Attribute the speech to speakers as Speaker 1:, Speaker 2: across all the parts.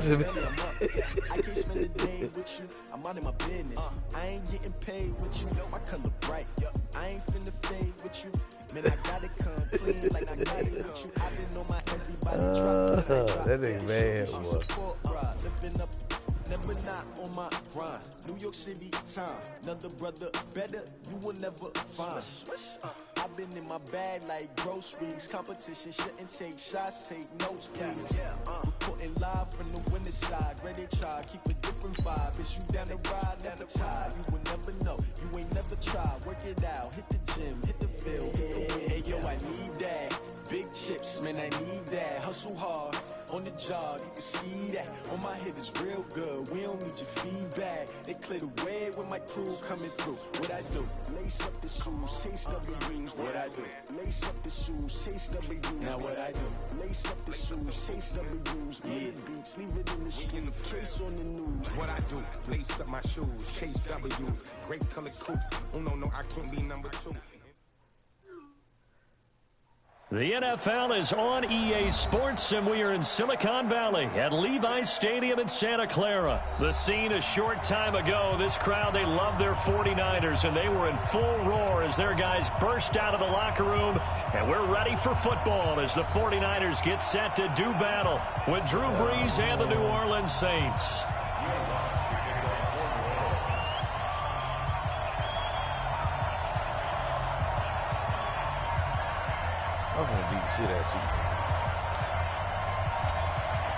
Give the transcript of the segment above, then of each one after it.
Speaker 1: I can't spend a day with you. I'm out of my business. I ain't getting paid with you. My color bright. I ain't finna fade with you. Man, I gotta come clean like I got it with you. I've been on my everybody drop.
Speaker 2: That nigga man,
Speaker 1: Living up, never not on my grind. New York City time. Another brother better, you will never find. I've been in my bag like groceries. Competition shouldn't take shots, take notes, please. Reporting live from the winter side. Ready to try, keep a different vibe. Is you down the ride, never tired. You will never know, you ain't never tried. Work it out, hit the gym, hit the field. Hey yo, I need that. Big chips, man, I need that. Hustle hard, on the job, you can see that. On my head is real good, we don't need your feedback. They clear the way with my crew coming through. What I do? Lace up the shoes, chase W's. What I do? Lace up the shoes, chase W's. Now what I do? Lace up the shoes, chase W's. Yeah, beats, leave it in the street, case on the news.
Speaker 3: What I do? Lace up my shoes, chase W's. Great color coats. Oh no, I can't be number 2.
Speaker 4: The NFL is on EA Sports, and we are in Silicon Valley at Levi's Stadium in Santa Clara. The scene a short time ago, this crowd, they love their 49ers, and they were in full roar as their guys burst out of the locker room, and we're ready for football as the 49ers get set to do battle with Drew Brees and the New Orleans Saints.
Speaker 2: I'm gonna beat shit at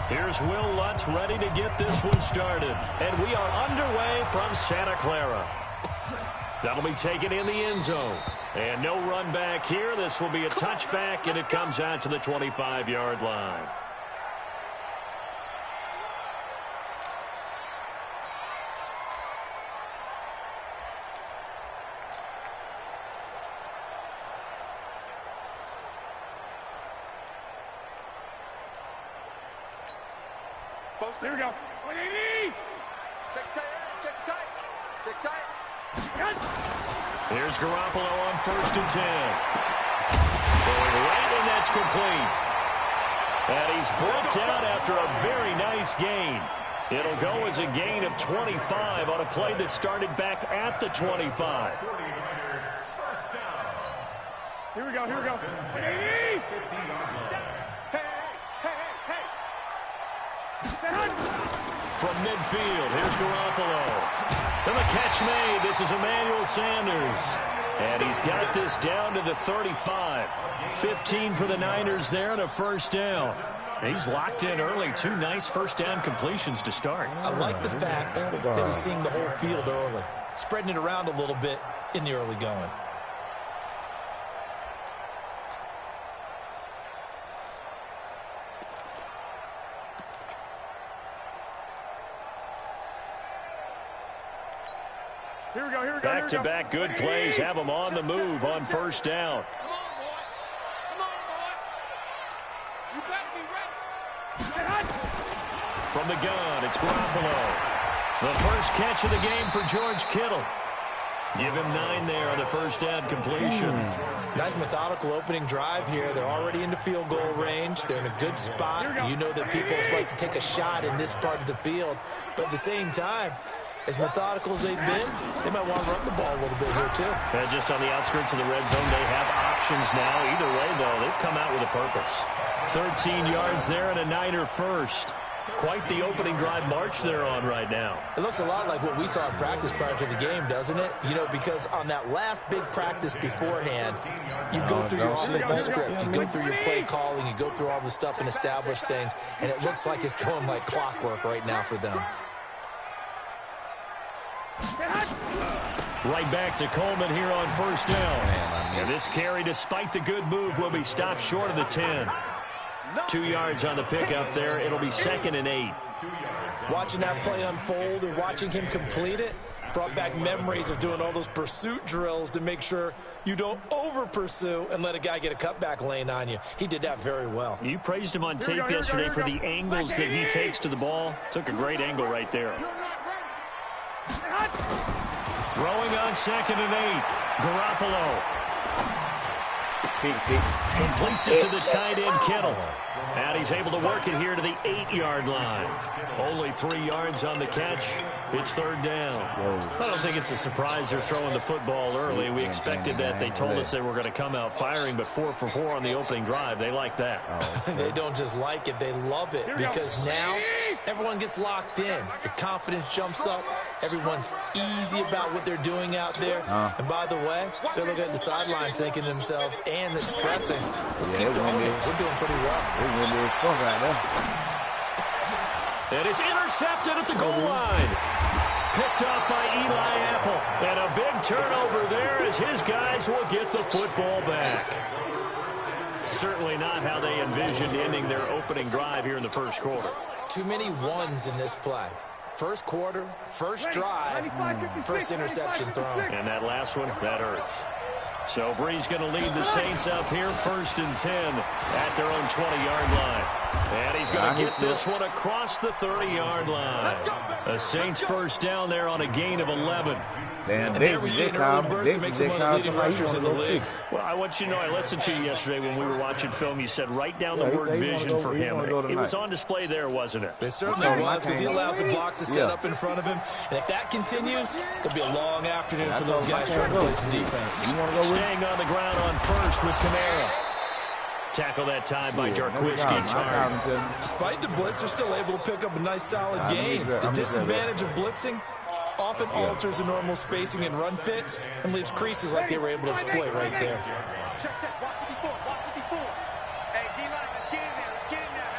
Speaker 4: you. Here's Will Lutz ready to get this one started. And we are underway from Santa Clara. That'll be taken in the end zone. And no run back here. This will be a touchback, and it comes out to the 25-yard line.
Speaker 5: Here we go. Check tight.
Speaker 4: Here's Garoppolo on 1st and 10. Throwing right, and that's complete. And he's brought down after a very nice gain. It'll go as a gain of 25 on a play that started back at the 25.
Speaker 5: Here we go.
Speaker 4: From midfield, here's Garoppolo. And the catch made. This is Emmanuel Sanders. And he's got this down to the 35. 15 for the Niners there and a first down. He's locked in early. 2 nice first down completions to start.
Speaker 6: I like the fact that he's seeing the whole field early. Spreading it around a little bit in the early going.
Speaker 5: Here we go.
Speaker 4: Back-to-back good plays have him on the move on first down.
Speaker 5: Come on, boy. You better be ready.
Speaker 4: From the gun, it's Garoppolo. The first catch of the game for George Kittle. Give him 9 there on the first down completion.
Speaker 6: Nice methodical opening drive here. They're already into field goal range. They're in a good spot. You know that people like to take a shot in this part of the field. But at the same time, as methodical as they've been, they might want to run the ball a little bit here, too.
Speaker 4: Just on the outskirts of the red zone, they have options now. Either way, though, they've come out with a purpose. 13 yards there and a Niner first. Quite the opening drive march they're on right now.
Speaker 6: It looks a lot like what we saw in practice prior to the game, doesn't it? You know, because on that last big practice beforehand, you go through your offensive script. You go through your play calling. You go through all the stuff and establish things. And it looks like it's going like clockwork right now for them.
Speaker 4: Right back to Coleman here on first down. And this carry, despite the good move, will be stopped short of the 10. 2 yards on the pickup there. It'll be 2nd and 8.
Speaker 6: Watching that play unfold and watching him complete it brought back memories of doing all those pursuit drills to make sure you don't over-pursue and let a guy get a cutback lane on you. He did that very well.
Speaker 4: You praised him on tape yesterday for the angles that he takes to the ball. Took a great angle right there. Throwing on 2nd and 8. Garoppolo. Completes it to the tight end, Kittle. And he's able to work it here to the 8-yard line. Only 3 yards on the catch. It's third down. I don't think it's a surprise they're throwing the football early. We expected that. They told us they were going to come out firing, but 4 for 4 on the opening drive. They like that.
Speaker 6: They don't just like it, they love it, because now everyone gets locked in. The confidence jumps up. Everyone's easy about what they're doing out there. And by the way, they're looking at the sideline thinking to themselves and expressing, let's keep doing it. We're doing pretty well.
Speaker 4: And it's intercepted at the goal line. Picked off by Eli Apple. And a big turnover there as his guys will get the football back. Certainly not how they envisioned ending their opening drive here in the first quarter.
Speaker 6: Too many ones in this play. First quarter, first drive, first interception thrown.
Speaker 4: And that last one, that hurts. So Bree's going to lead the Saints up here, 1st and 10 at their own 20-yard line. And he's going to get this one across the 30-yard line. A Saints first down there on a gain of 11.
Speaker 6: And there we see an early burst that makes him one of the leading rushers in the league.
Speaker 4: Well, I want you to know, I listened to you yesterday when we were watching film. You said write down the word vision for him. It was on display there, wasn't it?
Speaker 6: It certainly was, because he allows the blocks to set up in front of him. And if that continues, it'll be a long afternoon for those guys trying to play some defense.
Speaker 4: Staying on the ground on first with Kamara. Tackle that time by Jarquiski.
Speaker 6: Despite the blitz, they're still able to pick up a nice solid gain. The disadvantage of blitzing often alters the normal spacing and run fits and leaves creases like they were able to exploit right there.
Speaker 5: Check, watch 54, watch 54. Hey, D-line, let's get in there, let's get in there.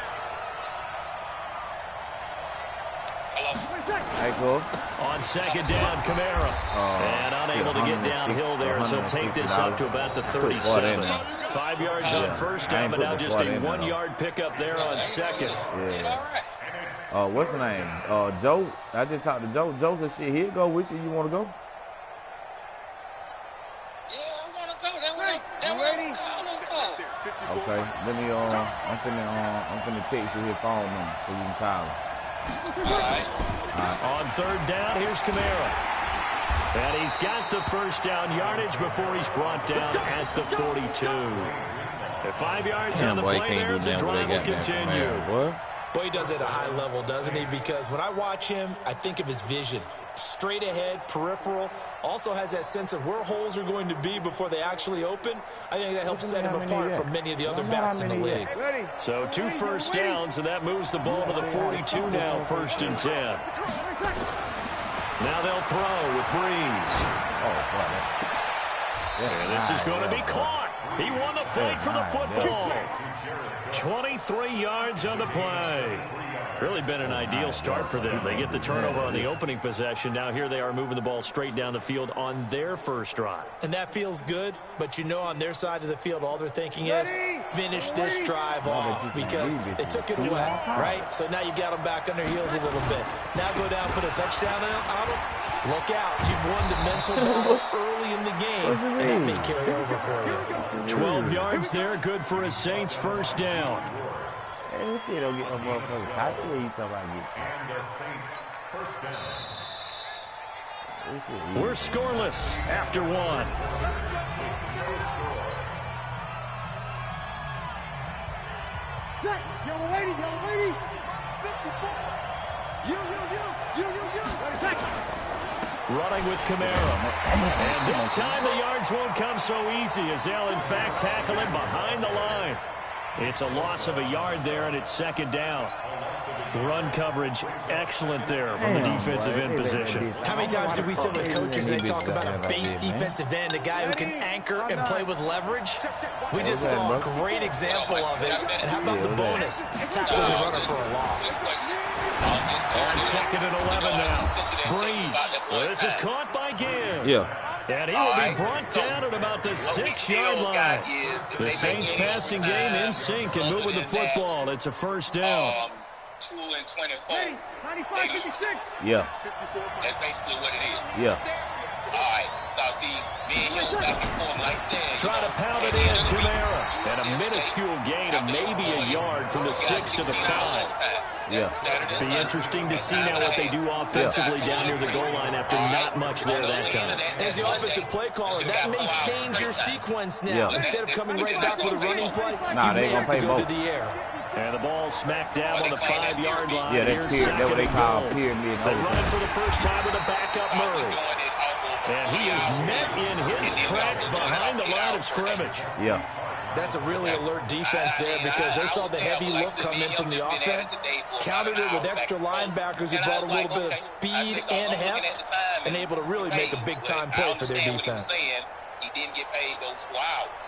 Speaker 7: Hey, cool.
Speaker 4: On second down, Kamara. And unable to get downhill there, so take this up to about the 37. 5 yards on first down, but now just a 1-yard pickup there on second.
Speaker 7: What's the name? Joe. I just talked to Joe. Joe said, shit, he'll go with you. You want to go?
Speaker 8: Yeah, I want to go. That ready?
Speaker 7: Okay. Let me, I'm finna text you his phone number so you can call him.
Speaker 8: All right.
Speaker 4: On third down, here's Kamara. And he's got the first down yardage before he's brought down at the 42. At 5 yards on the play there, the drive will continue.
Speaker 6: Boy, he does it at a high level, doesn't he? Because when I watch him, I think of his vision. Straight ahead, peripheral. Also has that sense of where holes are going to be before they actually open. I think that helps set him apart from many of the other backs in the league.
Speaker 4: So 2 first downs, and that moves the ball to the 42 now, 1st and 10. Now they'll throw with Breeze. And this is going to be caught. He won the fight for the football. 23 yards on the play. Really been an ideal start for them. They get the turnover on the opening possession. Now here they are moving the ball straight down the field on their first drive.
Speaker 6: And that feels good, but you know on their side of the field, all they're thinking is finish this drive off because they took it away, right? So now you got them back on their heels a little bit. Now go down, put a touchdown on them. Look out. You've won the mental battle early in the game, and that may carry over for you.
Speaker 4: 12 yards there, good for a Saints first down.
Speaker 7: Hey, this shit don't get no motherfucking tight. What are you talking about?
Speaker 4: We're scoreless after 1.
Speaker 5: Yellow lady. 54. You.
Speaker 4: Running with Kamara. And this time the yards won't come so easy as they'll in fact tackle him behind the line. It's a loss of a yard there, and it's second down. Run coverage excellent there from the defensive end position.
Speaker 6: How many times do we sit with coaches and they talk about a base defensive end, a guy who can anchor and play with leverage? We just saw a great example of it. And how about the bonus? Tackle the runner for a loss.
Speaker 4: On second and 11 now. Breeze. This is caught by Gibbs.
Speaker 7: Yeah.
Speaker 4: And he will be brought down at about the 6-yard line. The Saints passing game in sync and moving the football. It's a first down.
Speaker 8: 2 and 24.
Speaker 5: 95, 56.
Speaker 7: Yeah.
Speaker 8: That's basically what it is.
Speaker 7: Yeah.
Speaker 8: All right. Now, see, me and him back and forth, like saying.
Speaker 4: Try to pound it in, Kamara. And a minuscule gain of maybe a yard from the 6 to the 5. Be interesting to see now what they do offensively down near the goal line after not much there that time.
Speaker 6: As the offensive play caller, that may change your sequence now. Instead of coming right back with a running play, you may have to go to the air.
Speaker 4: And the ball smack down on the 5-yard line.
Speaker 7: Yeah, that's what they call pyramid.
Speaker 4: They run it for the first time with a backup Murray. And he is met in his tracks behind the line of scrimmage.
Speaker 7: Yeah.
Speaker 6: That's a really alert defense there because they saw the heavy look come in from the offense, countered it with extra linebackers who brought a little bit of speed and heft, and able to really make a big-time play for their defense.
Speaker 8: He didn't get paid those 2 hours.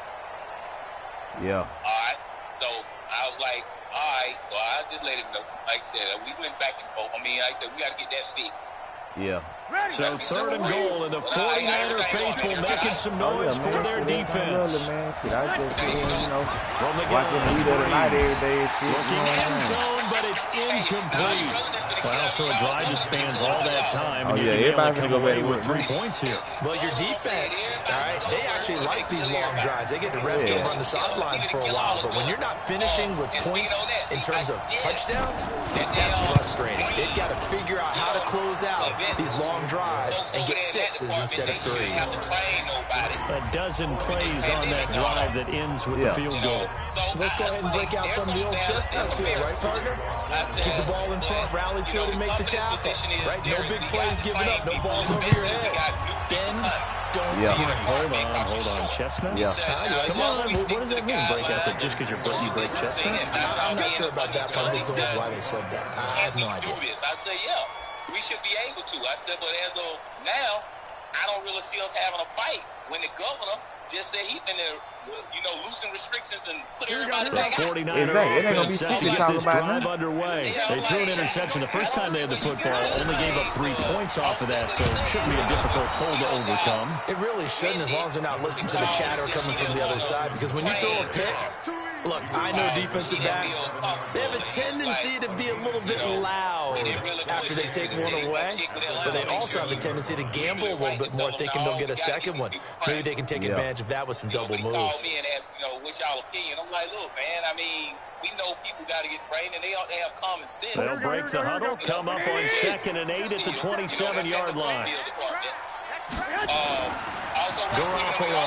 Speaker 7: Yeah.
Speaker 8: All right. So I was like, all right. So I just let him know. Like I said, we went back and forth. I mean, like I said, we got to get that fixed.
Speaker 7: Yeah.
Speaker 4: So 3rd and goal, and the 49er faithful making some noise for their defense.
Speaker 7: Shit, I just sit here, you know,
Speaker 4: from the
Speaker 7: watching the leader tonight every day and shit.
Speaker 4: Looking end zone, but it's incomplete. Well, so a drive just spans all that time, and
Speaker 7: everybody's
Speaker 4: come away with 3 points here.
Speaker 6: Well, your defense, all right, they actually like these long drives. They get to rest over on the sidelines for a while, but when you're not finishing with points in terms of touchdowns, that's frustrating. They've got to figure out how to close out these long drives and get 6s instead of 3s.
Speaker 4: A dozen plays on that drive that ends with the field goal.
Speaker 6: Let's go ahead and break out some of the old chestnuts here, right, partner? Keep the ball in front, rally to it, and make the tackle. Right? No big plays given up, no balls over your head. Bend, don't break.
Speaker 4: Hold on, chestnuts?
Speaker 7: Yeah.
Speaker 4: Come on, what does that mean, break out? That just because you break chestnuts?
Speaker 6: I'm not sure about that, but I'm just going with why they said that. I have no idea.
Speaker 8: I say, yeah, we should be able to. I said, but as of now, I don't really see us having a fight when the governor just said he's been there, you know, loosen restrictions and put everybody back out.
Speaker 4: 49er offense set to get this drive underway. They threw an interception. The first time they had the football, only gave up 3 points off of that, so it shouldn't be a difficult hole to overcome.
Speaker 6: It really shouldn't, as long as they're not listening to the chatter coming from the other side, because when you throw a pick, look, I know defensive backs, they have a tendency to be a little bit loud after they take one away, but they also have a tendency to gamble a little bit more, thinking they'll get a second one. Maybe they can take advantage of that with some double moves.
Speaker 8: Me and ask, you know, what's y'all opinion? I'm like, look, man, I mean, we know people got to get trained, and they ought to have common sense.
Speaker 4: They'll break the huddle, come up on 2nd and 8 at the 27-yard line. Garoppolo.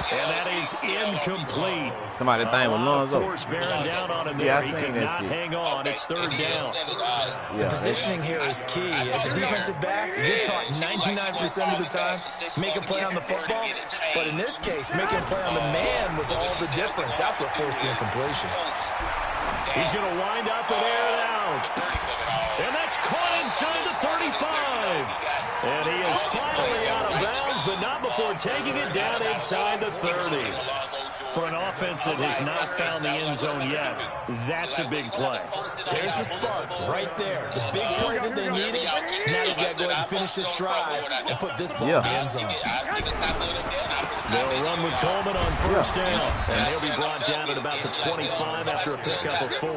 Speaker 4: And that is incomplete.
Speaker 7: Somebody thing with Lonzo.
Speaker 4: Force bearing down on him there. He could not hang on. It's 3rd down.
Speaker 6: The positioning here is key. As a defensive back, you're taught 99% of the time, make a play on the football. But in this case, making a play on the man was all the difference. That's what forced the incompletion.
Speaker 4: He's going to wind up and air it out. And that's caught inside the 35. And he is finally out of bounds, but not before taking it down inside the 30. For an offense that has not found the end zone yet, that's a big play.
Speaker 6: There's the spark right there. The big play that they needed. Now they've got to go ahead and finish this drive and put this ball in the end zone.
Speaker 4: They'll run with Coleman on 1st down, and they'll be brought down at about the 25 after a pickup of 4.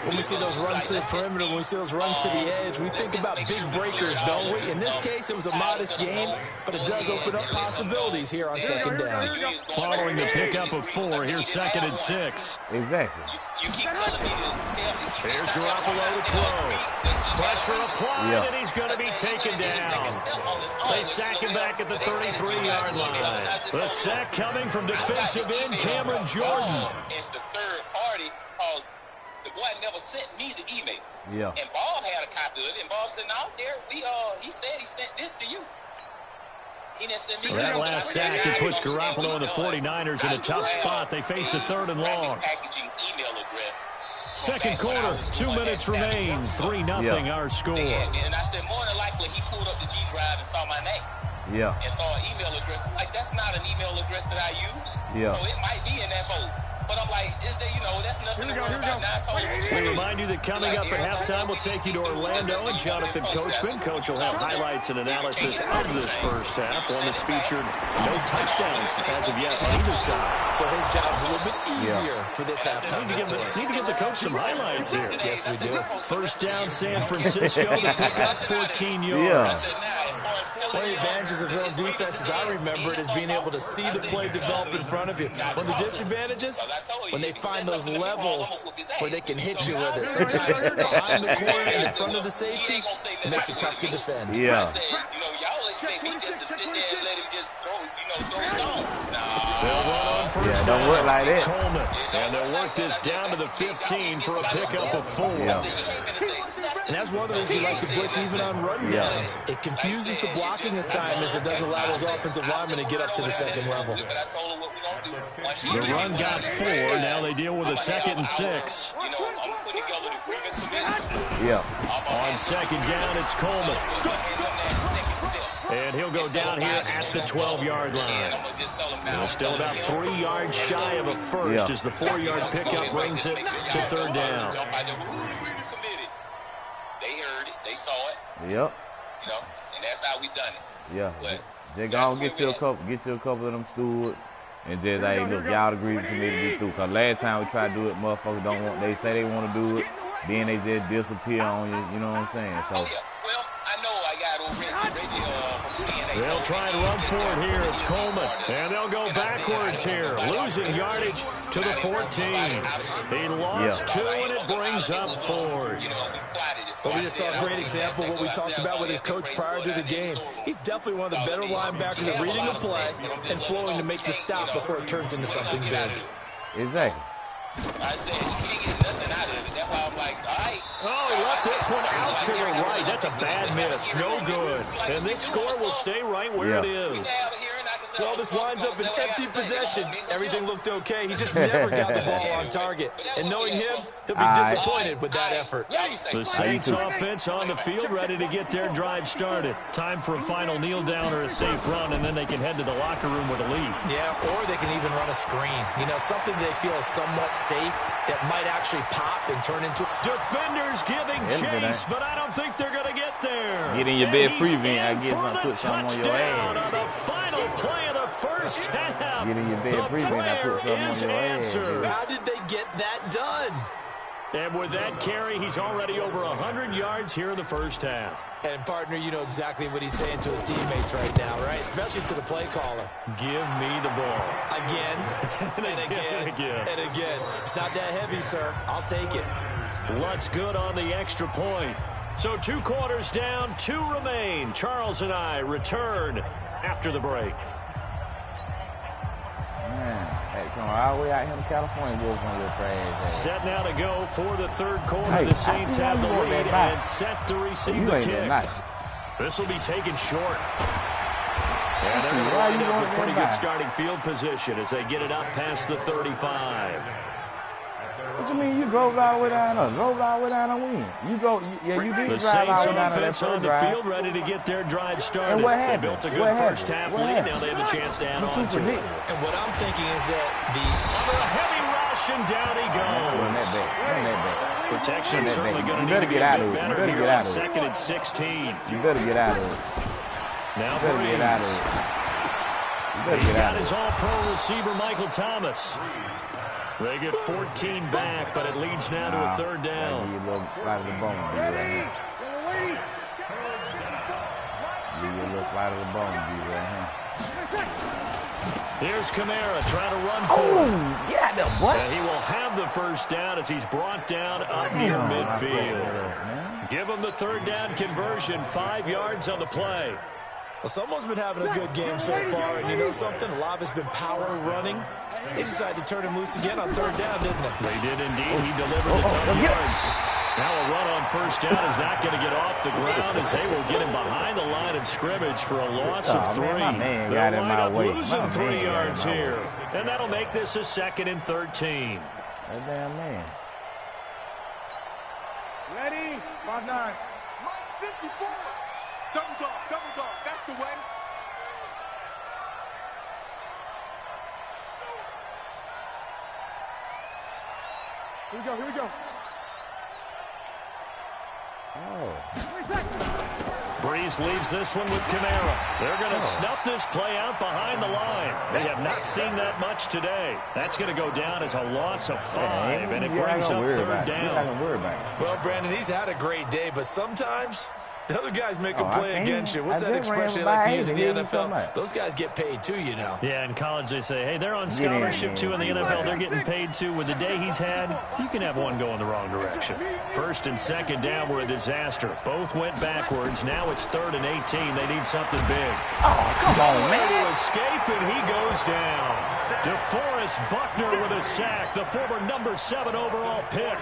Speaker 6: When we see those runs to the perimeter, when we see those runs to the edge, we think about big breakers, don't we? In this case, it was a modest game, but it does open up possibilities here on 2nd down.
Speaker 4: Following the pickup of 4, here's 2nd and 6.
Speaker 7: Exactly.
Speaker 4: Here's Garoppolo to throw. Pressure applied, and he's going to be taken down. They sack him back at the 33-yard line. The sack coming from defensive end Cameron Jordan.
Speaker 8: It's the third party because the boy never sent me the email.
Speaker 7: Yeah.
Speaker 8: And Bob had a copy of it, and Bob said, "No, there he said he sent this to you." He didn't send me
Speaker 4: that last sack that puts Garoppolo and the 49ers in a tough spot. They face a 3rd and long.
Speaker 8: Packaging email address.
Speaker 4: 2nd quarter, 2 minutes remain, 3-0 our score.
Speaker 8: And I said, more than likely, he pulled up the G drive and saw my name.
Speaker 7: Yeah.
Speaker 8: And saw an email address. Like, that's not an email address that I use.
Speaker 7: Yeah.
Speaker 8: So it might be in that folder. But I'm like, that's nothing to worry about. Now I told you.
Speaker 4: We remind you that coming up at halftime, we'll take you to Orlando and Jonathan Coachman. Coach will have highlights and analysis of this first half, one that's featured no touchdowns as of yet on either side.
Speaker 6: So his job's a little bit easier for this halftime.
Speaker 4: Need to give the coach some highlights here.
Speaker 6: Yes, we do.
Speaker 4: 1st down, San Francisco to pick up 14 yards.
Speaker 8: Now, as far as
Speaker 6: One of the advantages of zone defense, as I remember it, is being able to see the play develop in front of you. One of the disadvantages, when they find those levels where they can hit you with it. Sometimes behind the corner and in front of the safety, it makes it tough to defend.
Speaker 8: Yeah. Y'all expect me just to sit there and let him just throw stones.
Speaker 4: They'll run on first down.
Speaker 7: Don't work like that.
Speaker 4: Coleman. And they'll work this down to the 15 for a pickup of 4.
Speaker 7: Yeah.
Speaker 6: And that's one of the reasons you like to blitz even on run downs. It confuses the blocking assignments. It doesn't allow those offensive linemen to get up to the second level.
Speaker 4: The run got 4. Now they deal with a 2nd and 6.
Speaker 7: Yeah.
Speaker 4: On second down, it's Coleman. And he'll go down here at the 12-yard line. Still about 3 yards shy of a first as the 4-yard pickup brings it to third down.
Speaker 8: They heard it. They saw it.
Speaker 7: Yep.
Speaker 8: And that's how we done it.
Speaker 7: Yeah. Just go and get you a couple of them stewards. And just, hey, look, y'all agree with the committee to get through. Because last time we tried to do it, motherfuckers don't want, they say they want to do it. Then they just disappear on you. You know what I'm saying? So.
Speaker 8: Well, I know I got Reggie from CNA.
Speaker 4: They'll try and run for it here. It's Coleman. And they'll go backwards here. Losing yardage to the 14. He lost 2, and it brings up 4.
Speaker 6: But we just saw a great example of what we talked about with his coach prior to the game. He's definitely one of the better linebackers at reading the play and flowing to make the stop before it turns into something big.
Speaker 7: Exactly.
Speaker 8: I said, he can't get nothing out of it. That's why I'm like, all right.
Speaker 4: Oh, he left this one out to the right. That's a bad miss. No good. And this score will stay right where it is.
Speaker 6: Well, this winds up an empty possession. Everything looked okay. He just never got the ball on target. And knowing him, he'll be disappointed with that effort.
Speaker 4: The Saints offense on the field, ready to get their drive started. Time for a final kneel down or a safe run, and then they can head to the locker room with a lead.
Speaker 6: Yeah, or they can even run a screen. Something they feel is somewhat safe that might actually pop and turn into...
Speaker 4: Defenders giving chase, but I don't think they're going to get there.
Speaker 7: Get in your bed prevent. I guess I'll put something on your ass.
Speaker 4: On the final play of the first half.
Speaker 7: Get in your bed prevent. I put something on your ass.
Speaker 6: How did they get that done?
Speaker 4: And with that carry, he's already over 100 yards here in the first half.
Speaker 6: And, partner, you know exactly what he's saying to his teammates right now, right? Especially to the play caller.
Speaker 4: Give me the ball.
Speaker 6: Again, and again, and again. It's not that heavy, sir. I'll take it.
Speaker 4: Lutz good on the extra point. So 2 quarters down, 2 remain. Charles and I return after the break.
Speaker 7: Man, hey, come on, all the way out here in California, wolf on your trash.
Speaker 4: Set now to go for the third quarter. The Saints have the lead and set to receive the kick. This will be taken short. And they're going to wind up with pretty good starting field position as they get it up past the 35.
Speaker 7: What you mean you drove all the way down there? Drove all the way down there when? You drove, you did drive all the way down there. The Saints
Speaker 4: on the field ready to get their drive started.
Speaker 7: And what happened?
Speaker 4: They built a good first half lead. Now they have a chance to add on to it.
Speaker 6: And what I'm thinking is that
Speaker 4: under a heavy rush, and down he goes. Protection certainly going to need to be a bit better here on 2nd and 16.
Speaker 7: You better get out of it.
Speaker 4: Now
Speaker 7: you better get out of it.
Speaker 4: He's got his all-pro receiver, Michael Thomas. They get 14 back, but it leads now to a third down.
Speaker 7: Give you a little flight of the bone, B right here. Give you a little flight of the bone, B right here.
Speaker 4: Here's Kamara trying to run for it.
Speaker 7: Yeah, the what?
Speaker 4: And he will have the first down as he's brought down up near midfield. Give him the third down conversion, 5 yards on the play.
Speaker 6: Well, someone's been having a good game so far, and you know something? A lot has been power running. They decided to turn him loose again on third down, didn't they?
Speaker 4: They did indeed. He delivered the tough yards. Now a run on first down is not going to get off the ground as they will get him behind the line of scrimmage for a loss of 3. They'll wind up losing 3 yards here. And that'll make this a 2nd and 13.
Speaker 7: That damn man.
Speaker 5: Ready? 5-9. 54. Double dog. That's the way. Here we go.
Speaker 4: Breeze leaves this one with Kamara. They're going to snuff this play out behind the line. They have not seen that much today. That's going to go down as a loss of 5, and it brings up third down.
Speaker 6: Well, Brandon, he's had a great day, but sometimes The other guys make a play against you. What's that expression they like to use in the NFL? Those guys get paid too, you know.
Speaker 4: Yeah, in college they say, hey, they're on scholarship too. In the NFL, they're getting paid too. With the day he's had, you can have one go in the wrong direction. First and second down were a disaster. Both went backwards. Now it's 3rd and 18. They need something big.
Speaker 7: Oh, come on, man.
Speaker 4: To escape, and he goes down. DeForest Buckner with a sack, the former number 7 overall pick.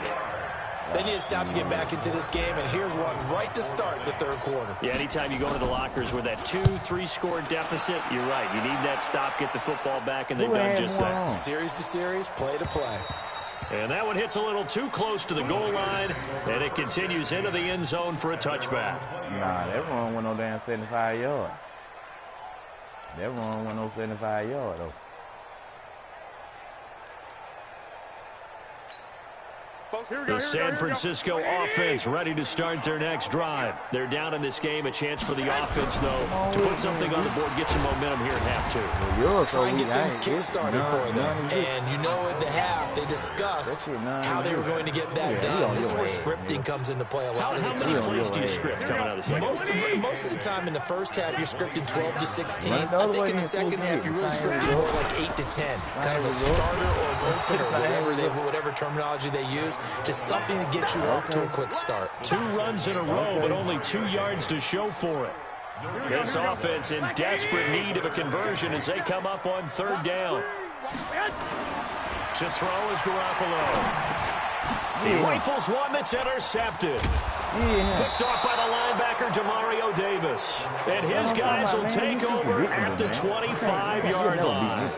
Speaker 6: They need to stop to get back into this game, and here's one right to start the 3rd quarter.
Speaker 4: Yeah, anytime you go into the lockers with that 2-3 score deficit, you're right. You need that stop, get the football back, and they've done just that.
Speaker 6: Series to series, play to play.
Speaker 4: And that one hits a little too close to the goal line, and it continues into the end zone for a touchback.
Speaker 7: Nah, that run went no damn 75 yards. That run went no 75 yards, though.
Speaker 4: The San Francisco offense ready to start their next drive. They're down in this game. A chance for the offense, though, to put something on the board, get some momentum here at half 2.
Speaker 6: Try and get things kick-started for them. And you know at the half, they discussed how they were going to get that done. This is where scripting comes into play a lot of the time.
Speaker 4: How many plays do you script coming out of the second?
Speaker 6: Most of the time in the first half, you're scripting 12 to 16. I think in the second half, you're really scripting more like 8 to 10. Kind of a starter or an opener, whatever terminology they use. Just something to get you off to a quick start.
Speaker 4: 2 runs in a row, but only 2 yards to show for it. This offense in desperate need of a conversion as they come up on 3rd down. To throw is Garoppolo. He rifles one that's intercepted. Picked off by the linebacker, Demario Davis. And his guys will take over at the 25-yard line.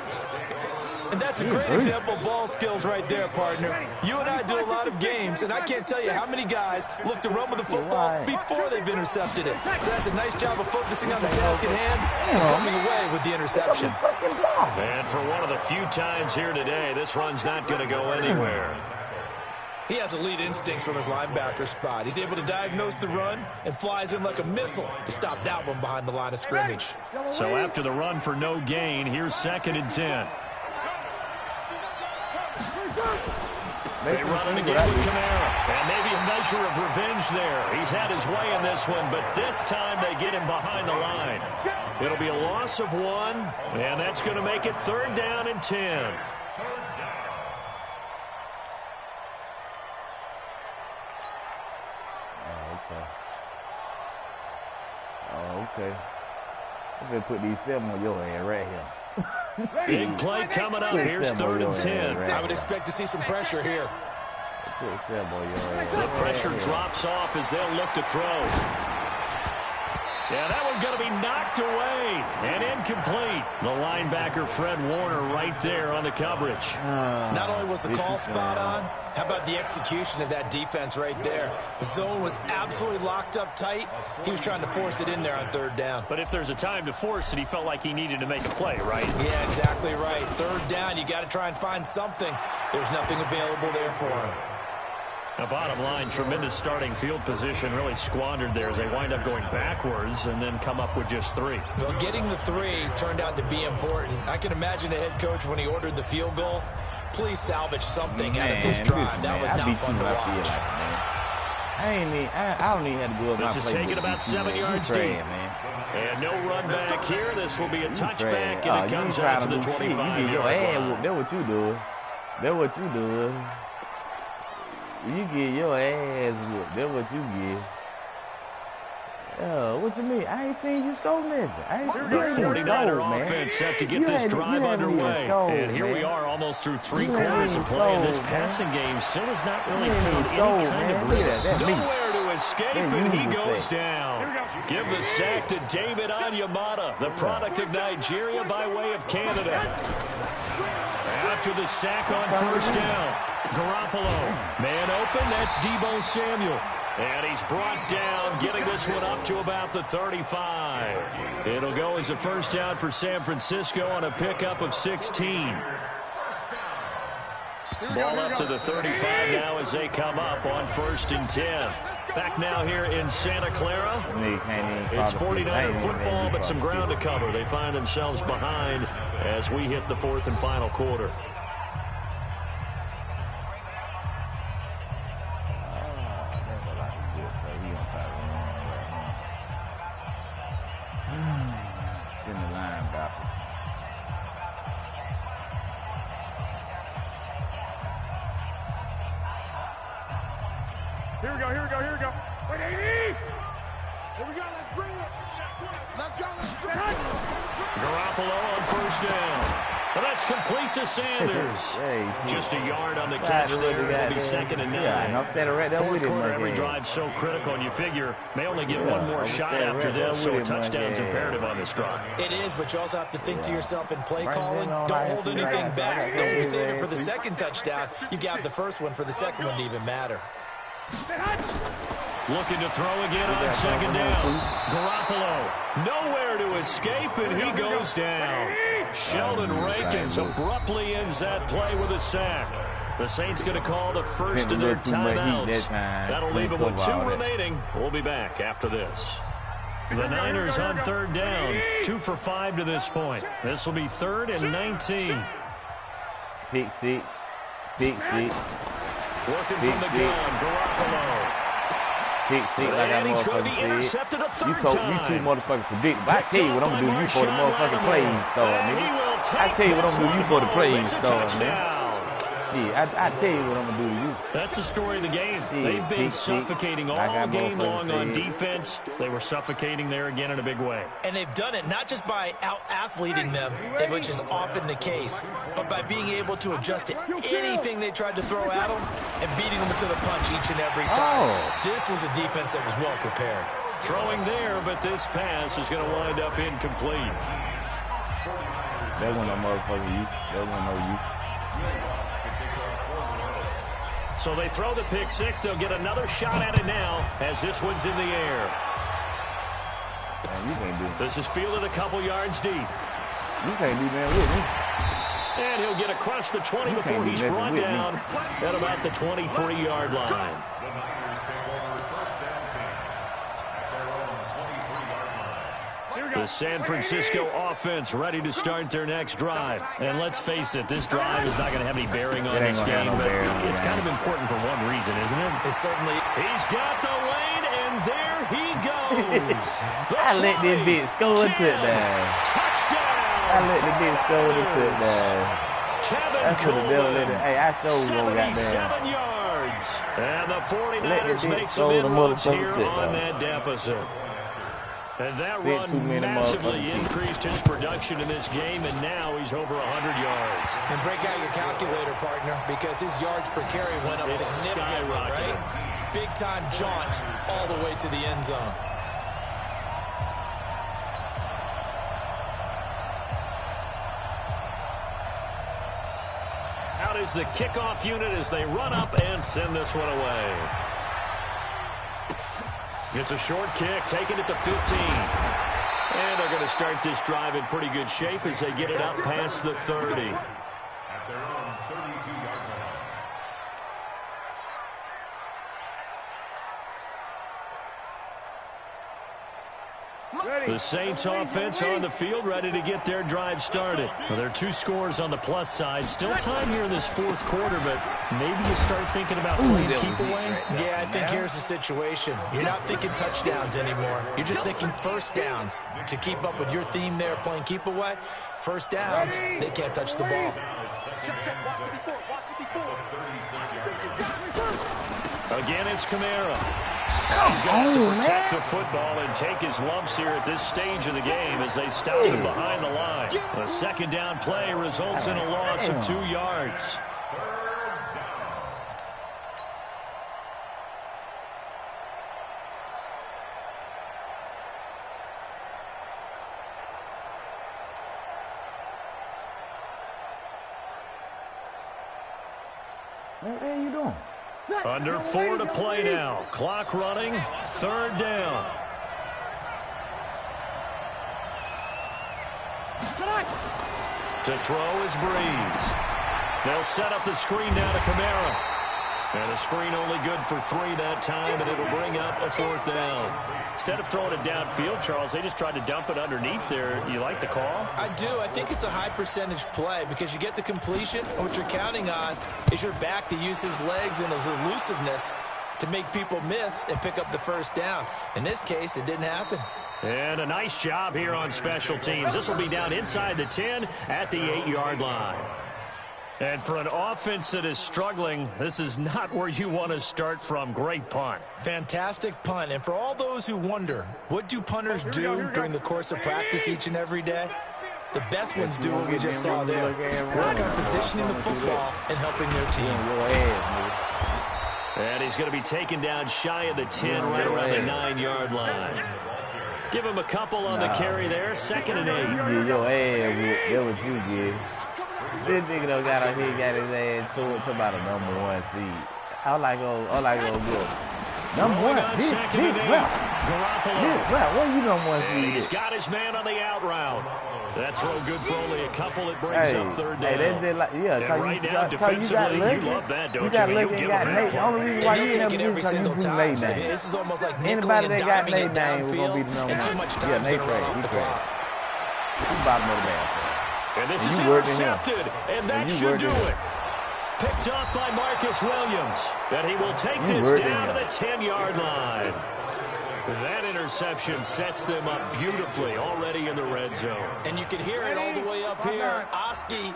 Speaker 6: And that's a great example of ball skills right there, partner. You and I do a lot of games, and I can't tell you how many guys look to run with the football before they've intercepted it. So that's a nice job of focusing on the task at hand and coming away with the interception.
Speaker 4: And for one of the few times here today, this run's not going to go anywhere.
Speaker 6: He has elite instincts from his linebacker spot. He's able to diagnose the run and flies in like a missile to stop that one behind the line of scrimmage.
Speaker 4: So after the run for no gain, here's 2nd and 10. They run it again with Kamara. And maybe a measure of revenge there. He's had his way in this one, but this time they get him behind the line. It'll be a loss of 1, and that's going to make it 3rd down and 10.
Speaker 7: Okay. I'm going to put these 7 on your head right here.
Speaker 4: Big play coming up. Here's 3rd and 10.
Speaker 6: I would expect to see some pressure here.
Speaker 4: The pressure drops off as they'll look to throw. Yeah, that one's going to be knocked away and incomplete. The linebacker, Fred Warner, right there on the coverage.
Speaker 6: Not only was the call spot on, how about the execution of that defense right there? The zone was absolutely locked up tight. He was trying to force it in there on 3rd down.
Speaker 4: But if there's a time to force it, he felt like he needed to make a play, right?
Speaker 6: Yeah, exactly right. 3rd down, you got to try and find something. There's nothing available there for him.
Speaker 4: Now, bottom line, tremendous starting field position, really squandered there as they wind up going backwards and then come up with just 3.
Speaker 6: Well, getting the 3 turned out to be important. I can imagine the head coach when he ordered the field goal. Please salvage something out of this drive. That was not fun to watch.
Speaker 7: I don't even have to go up my
Speaker 4: This is taken about 7 yards deep. And no run back here. This will be a touchback, and it comes out to the 25-yard line.
Speaker 7: That's what you doing. That's what you doing. You get your ass whooped. That's what you get. What you mean? I ain't seen you score nothing.
Speaker 4: The 49er offense set to get this drive underway. And here we are almost through 3 quarters of play. And this passing game still has not really found any kind of rhythm. Nowhere to escape, and he goes down. Give the sack to David Onyemata, the product of Nigeria by way of Canada. After the sack on 1st down, Garoppolo, man open, that's Deebo Samuel. And he's brought down, getting this one up to about the 35. It'll go as a 1st down for San Francisco on a pickup of 16. Ball up to the 35 now as they come up on 1st and 10. Back now here in Santa Clara. It's 49er football, but some ground to cover. They find themselves behind as we hit the 4th and final quarter.
Speaker 5: Here we go. Wait, 80. Here we go. Let's bring it. Let's go.
Speaker 4: Garoppolo on first down. Well, that's complete to Sanders. Just a yard on the catch there. It'll be 2nd and 9.
Speaker 7: Yeah, I'm standing right there with him.
Speaker 4: Fourth quarter, every drive's so critical, and you figure may only get one more shot after this, so a touchdown's imperative on this drive.
Speaker 6: It is, but you also have to think to yourself in play calling, don't hold anything back. Don't save it for the second touchdown. You got the first one for the second one to even matter.
Speaker 4: Looking to throw again on 2nd down. Garoppolo, nowhere to escape, and he goes down. Sheldon Rankins abruptly ends that play with a sack. The Saints going to call the first of their timeouts. That'll leave them with 2 remaining. We'll be back after this. The Niners on 3rd down. 2 for 5 to this point. This will be 3rd and 19.
Speaker 7: Pick six.
Speaker 4: Working from the gun, Garoppolo.
Speaker 7: Pick six, like I motherfucking said. You too motherfucking predictable. I tell you what I'm going to do you for the motherfucking plays start, nigga. I tell you what I'm going to do you for the plays start, man. Shit, I tell you what I'm going to do to you.
Speaker 4: That's the story of the game. They've been suffocating all game long on defense. They were suffocating there again in a big way.
Speaker 6: And they've done it not just by out-athleting them, which is often the case, but by being able to adjust to anything they tried to throw at them and beating them to the punch each and every time. This was a defense that was well prepared.
Speaker 4: Throwing there, but this pass is going to wind up incomplete.
Speaker 7: That one no motherfucker you. That one no you.
Speaker 4: So they throw the pick six. They'll get another shot at it now as this one's in the air.
Speaker 7: Man, you can't do it.
Speaker 4: This is fielded a couple yards deep.
Speaker 7: You can't do that with me.
Speaker 4: And he'll get across the 20 before he's brought down at about the 23-yard line. The San Francisco offense ready to start their next drive. And let's face it, this drive is not going to have any bearing on this game, but it's kind of important for one reason, isn't it?
Speaker 6: It certainly.
Speaker 4: He's got the lane, and there he goes.
Speaker 7: I let this bitch score a touchdown.
Speaker 4: Touchdown.
Speaker 7: I let the bitch score a touchdown. That's what the devil let it. Hey, I showed you got there.
Speaker 4: 77 yards. And the 49ers make some inroads here on that deficit. And that run massively increased his production in this game, and now he's over 100 yards.
Speaker 6: And break out your calculator, partner, because his yards per carry went up significantly, right? Big-time jaunt all the way to the end zone.
Speaker 4: Out is the kickoff unit as they run up and send this one away. It's a short kick, taking it to 15. And they're going to start this drive in pretty good shape as they get it up past the 30.
Speaker 2: At their own 32-yard line.
Speaker 4: The Saints offense on the field, ready to get their drive started. Well, there are 2 scores on the plus side. Still time here in this 4th quarter, but maybe you start thinking about playing keep away.
Speaker 6: Yeah, I think here's the situation. You're not thinking touchdowns anymore. You're just thinking first downs. To keep up with your theme there, playing keep away, first downs, they can't touch the ball.
Speaker 4: Again, it's Kamara. He's going to have to protect the football and take his lumps here at this stage of the game as they stop him behind the line. A 2nd down play results in a loss of 2 yards.
Speaker 7: What are you doing?
Speaker 4: Under 4 to play now. Clock running. 3rd down. To throw is Breeze. They'll set up the screen now to Kamara. And a screen only good for 3 that time, and it'll bring up a 4th down. Instead of throwing it downfield, Charles, they just tried to dump it underneath there. You like the call?
Speaker 6: I do. I think it's a high percentage play because you get the completion, and what you're counting on is your back to use his legs and his elusiveness to make people miss and pick up the first down. In this case, it didn't happen.
Speaker 4: And a nice job here on special teams. This will be down inside the 10 at the 8-yard line. And for an offense that is struggling, this is not where you want to start from. Great punt.
Speaker 6: Fantastic punt. And for all those who wonder, what do punters do during the course of practice each and every day? The best ones do what we just saw there. Work on positioning the football and helping their team.
Speaker 4: And he's going to be taken down shy of the 10, right around the 9-yard line. Give him a couple on the carry there. 2nd and 8.
Speaker 7: Yeah, your ass, that's what you did. This nigga done got up here, got his ass to about a #1 seed. I like good. #1, big well. What you #1 seed?
Speaker 4: He's got his man on the out route. That throw good for only a couple. It brings up 3rd down.
Speaker 7: That's just like,
Speaker 4: right now, defensively, you love that, don't you?
Speaker 7: You got Nate. The only reason why you in that position is because you do Nate name.
Speaker 6: This is almost like
Speaker 7: anybody that got Nate name was going to be the
Speaker 6: and too much time
Speaker 7: Nate Craig. He's bottom of the band.
Speaker 4: And this is intercepted, and that should do it. Picked off by Marcus Williams. And he will take this down to the 10-yard line. That interception sets them up beautifully already in the red zone.
Speaker 6: And you can hear it all the way up here. Oski,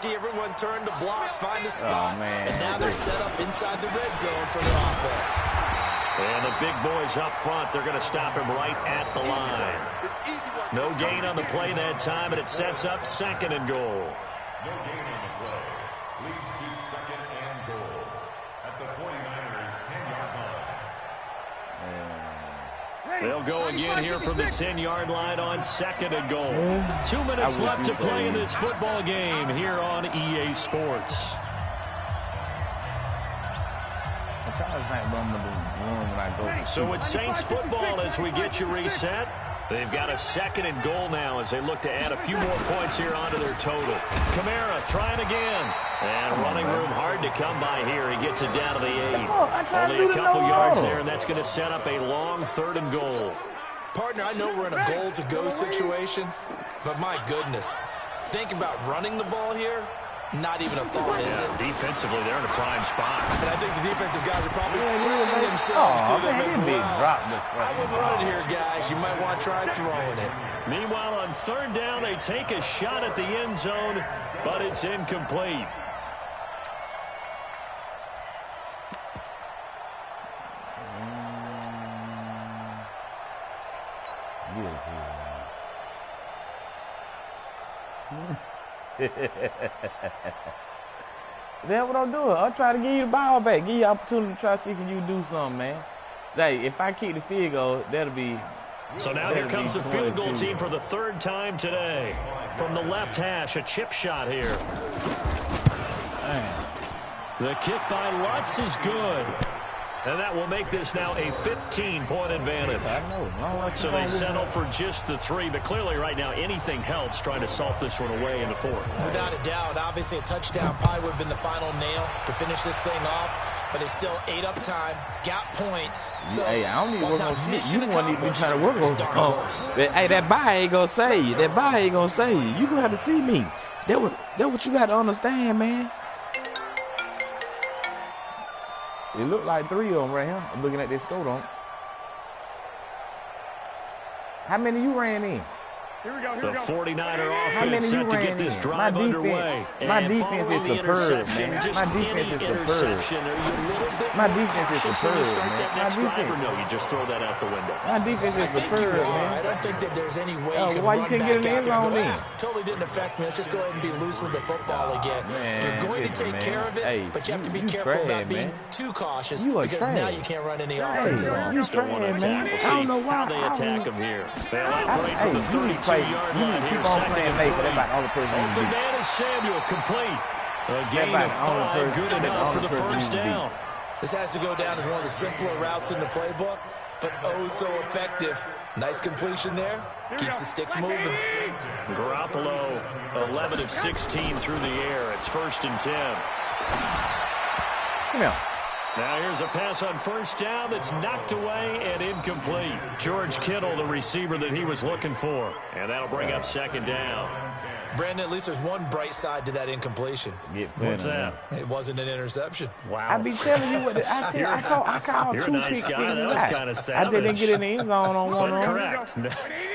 Speaker 6: everyone turned to block, find a spot. And now they're set up inside the red zone for their offense.
Speaker 4: And the big boys up front, they're going to stop him right at the line. No gain on the play that time, and it sets up 2nd and goal.
Speaker 2: No gain on the play. Leads to 2nd and goal. At the 49ers' 10-yard line.
Speaker 4: They'll go again here from the 10-yard line on 2nd and goal. 2 minutes left to play in this football game here on EA Sports. So it's Saints football as we get you reset. They've got a 2nd and goal now as they look to add a few more points here onto their total. Kamara trying again. And running room hard to come by here. He gets it down to the 8. Only a couple yards there, and that's going to set up a long 3rd and goal.
Speaker 6: Partner, I know we're in a goal-to-go situation, but my goodness. Think about running the ball here. Not even a thought, is it?
Speaker 4: Defensively, they're in a prime spot.
Speaker 6: And I think the defensive guys are probably expressing themselves to them as well. I wouldn't run it here, guys. You might want to try throwing it.
Speaker 4: Meanwhile, on 3rd down, they take a shot at the end zone, but it's incomplete.
Speaker 7: That's what I'm doing. I'll try to give you the ball back. Give you the opportunity to try to see if you do something, man. Hey, if I kick the field goal, that'll be...
Speaker 4: So now here comes the field goal team for the 3rd time today. From the left hash, a chip shot here.
Speaker 7: Man.
Speaker 4: The kick by Lutz is good. And that will make this now a 15-point advantage. So they settle for just the 3, but clearly right now anything helps trying to salt this one away in the 4th.
Speaker 6: Without a doubt, obviously a touchdown probably would have been the final nail to finish this thing off, but it's still 8 up time, got points. So
Speaker 7: hey, I don't need to work on shit. You want to be trying to work on something. Hey, that bye ain't going to save you. That bye ain't going to save you. You going to have to see me. That's what you got to understand, man. It looked like 3 of them right here. I'm looking at this score on. How many you ran in?
Speaker 4: Here we go. The 49er offense set to get this drive underway.
Speaker 7: My defense is superb, man. My defense is superb. My defense is superb, man. My defense.
Speaker 4: No, you just throw that out the window.
Speaker 7: My defense is superb, man.
Speaker 6: I don't think that there's any way you can
Speaker 7: why you can't get in the end zone then?
Speaker 6: Totally didn't affect me. Let's just go ahead and be loose with the football again. You're going to take care of it, but you have to be careful about being too cautious because now you can't run any offense at all.
Speaker 7: You trash, man. I don't know why.
Speaker 4: How they attack him here. They'll operate from the 32-yard line here.
Speaker 7: Keep on playing late, but that's about the only person you
Speaker 4: the man is Samuel, complete. A gain of 5, good enough for the 1st down.
Speaker 6: This has to go down as one of the simpler routes in the playbook, but oh so effective. Nice completion there. Keeps the sticks moving.
Speaker 4: Garoppolo, 11 of 16 through the air. It's 1st and 10.
Speaker 7: Come here.
Speaker 4: Now here's a pass on first down that's knocked away and incomplete. George Kittle, the receiver that he was looking for. And that'll bring up second down.
Speaker 6: Brandon, at least there's one bright side to that incompletion.
Speaker 4: What's that?
Speaker 6: It wasn't an interception.
Speaker 4: Wow.
Speaker 7: I be telling you what I called
Speaker 4: You're a
Speaker 7: 2
Speaker 4: nice
Speaker 7: picks.
Speaker 4: guy. That was kind of savage.
Speaker 7: I just didn't get in the end zone on one of them.
Speaker 4: Correct.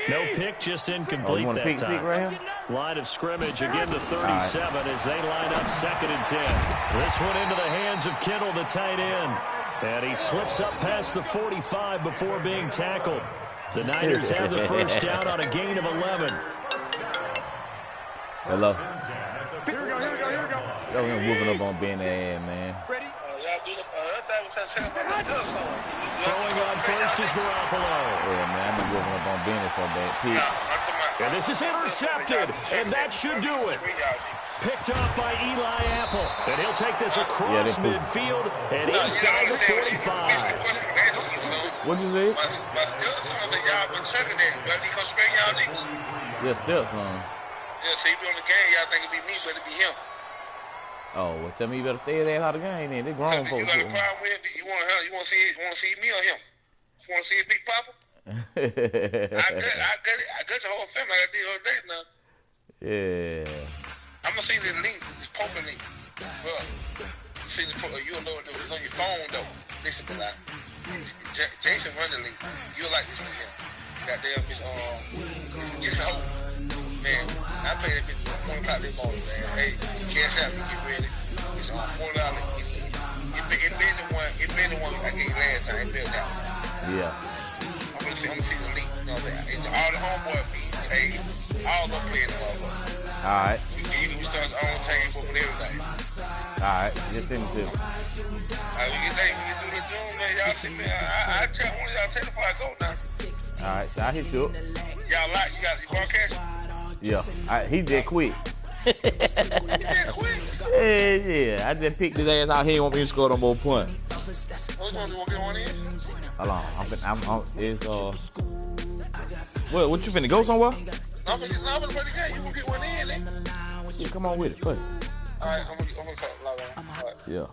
Speaker 4: No pick, just incomplete
Speaker 7: you want a
Speaker 4: that
Speaker 7: pick
Speaker 4: time.
Speaker 7: six right here?
Speaker 4: Line of scrimmage again to 37 as they line up 2nd and 10. This one into the hands of Kittle, the tight end. And he slips up past the 45 before being tackled. The Niners have the first down on a gain of 11.
Speaker 7: Hello.
Speaker 5: Here we go.
Speaker 7: Still him whooping up on Ben ass, man.
Speaker 5: Ready?
Speaker 4: Throwing on first is Garoppolo.
Speaker 7: Yeah, man, I been whooping up on Ben so bad. Pete.
Speaker 4: And this is intercepted, and that should do it. Picked off by Eli Apple. And he'll take this across midfield and inside the 45.
Speaker 7: What'd you say?
Speaker 5: My stepson that y'all been checking that. But he gonna spray y'all niggas.
Speaker 7: Your stepson.
Speaker 5: Yeah, so he be on the game. Y'all think it be me, but it be him.
Speaker 7: Oh, well, tell me you better stay his ass out of the game then. They grown
Speaker 5: You
Speaker 7: folks.
Speaker 5: got a problem with it? You want to see me or him? You want to see Big Papa? I got the whole family like I did the other day now.
Speaker 7: Yeah.
Speaker 5: I'm gonna see the link, this poker link. Well, see the you'll know it was on your phone though. Listen, but Jason run the link. You'll like this one here. Goddamn, just hope. Man, I played that bitch at 1 o'clock this morning, man. Hey, cash out, get ready. It's on $4. It been the one I gave last time. It been that one.
Speaker 7: Yeah.
Speaker 5: I'm gonna see the link. You know what I'm saying? All the homeboy beats, hey, all of them playing the motherfucker.
Speaker 7: All right.
Speaker 5: You can start your own team for everything.
Speaker 7: All right. Just send it to me.
Speaker 5: We can do the Zoom, man. Y'all see me. I tell one of y'all tell before I go now.
Speaker 7: All right. So I hit you up.
Speaker 5: Y'all like, you got the broadcast?
Speaker 7: Yeah. He just quit.
Speaker 5: He just quit?
Speaker 7: Yeah. I just picked his ass out. He didn't want me to score no more points.
Speaker 5: Which one? You want to get one in?
Speaker 7: Hold on. What you finna go somewhere?
Speaker 5: I'm gonna play the game. You want to get one in, eh?
Speaker 7: Yeah, come on with it. Play.
Speaker 5: All right, I'm gonna call it. All right.
Speaker 7: Yeah.